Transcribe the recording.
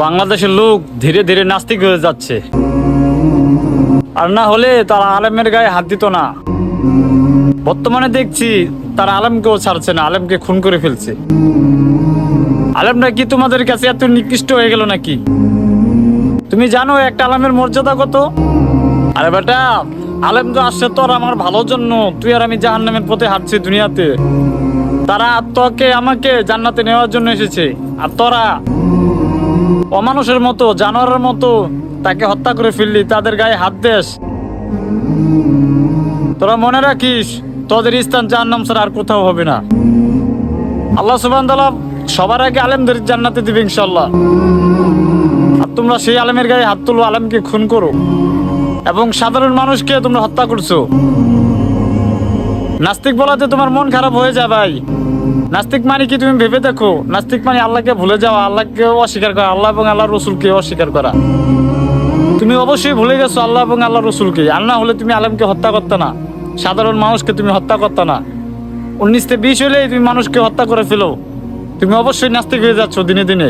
বাংলাদেশের লোক ধীরে ধীরে নাস্তিক হয়ে যাচ্ছে, আর না হলে তারা আলেমের গায়ে হাত দিত না। বর্তমানে দেখছি তারা আলেমকেও ছাড়ছে না, আলেমকে খুন করে ফেলছে। আলেমরা কি তোমাদের কাছে এত নিকৃষ্ট হয়ে গেল নাকি? তুমি জানো একটা আলেমের মর্যাদা কত? আরে বেটা, আলেম তো আসছে তোর আমার ভালোর জন্য, তুই আর আমি জাহান্নামের পথে হাঁটছি দুনিয়াতে। তারা তোকে আমাকে জান্নাতে নেওয়ার জন্য এসেছে, আর তোরা অমানুষের মতো জানোয়ারের মতো তাকে হত্যা করে ফেললি, তাদের গায়ে হাত দেস। তোরা মনে রাখিস, তোদের স্থান জাহান্নাম ছাড়া আর কোথাও হবে না। আল্লাহ সুবহানাহু ওয়া তাআলা সবার আগে আলেমদের জান্নাতে দিবে ইনশাআল্লাহ। আর তোমরা সেই আলেমের গায়ে হাত তুলো, আলেমকে খুন করো এবং সাধারণ মানুষকে তোমরা হত্যা করছো। নাস্তিক বলাতে তোমার মন খারাপ হয়ে যায় ভাই। নাস্তিক মানে কি তুমি ভেবে দেখো? নাস্তিক মানে আল্লাহকে ভুলে যাওয়া, আল্লাহকে অস্বীকার করা, আল্লাহ এবং আল্লাহ রসুলকে অস্বীকার করা। তুমি অবশ্যই ভুলে গেছো আল্লাহ এবং আল্লাহ রসুলকে, আর না হলে তুমি আলেমকে হত্যা করতে না, সাধারণ মানুষকে তুমি হত্যা করতে না। 19 তে 20 হলেই তুমি মানুষকে হত্যা করে ফেলো। তুমি অবশ্যই নাস্তিক হয়ে যাচ্ছ দিনে দিনে।